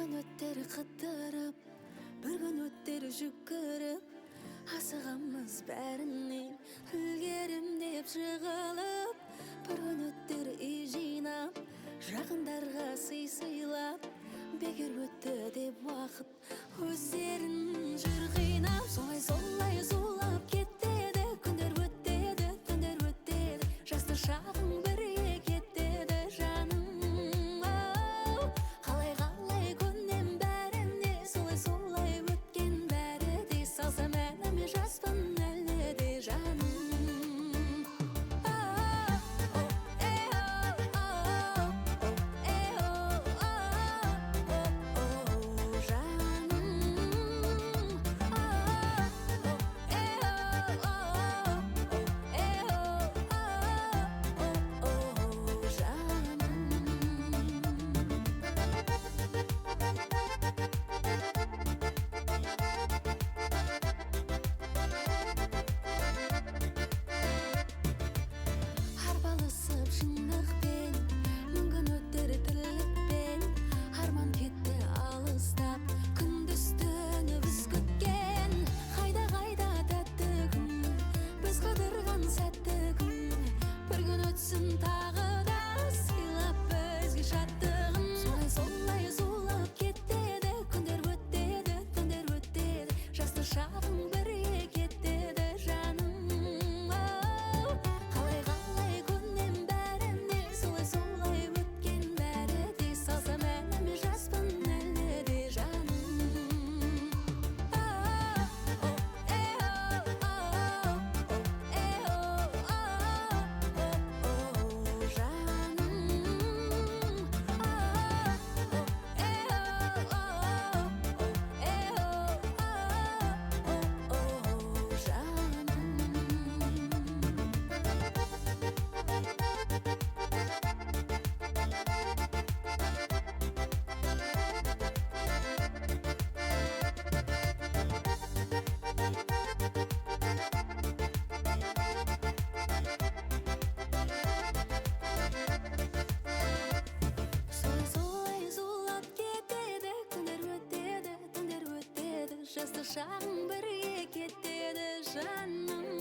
күн өттер қыдырып, бір күн өттер жүгіріп, асығамыз бәрінен үлгерім деп жығылып. Бір күн өттер үй жинап, жақындарға сый сыйлап, бекер өтті деп уақыт өздерін жүр қинап. Солай зулап кетеді, күндер өтеді, түндер өтеді, жасты шағың бірге кетеді жаным. Қалай көнем бәріне, солай өткен бәрі де, салсам әніме жаспын әлі де жаным. Жасты шағың бірге кетеді жаным.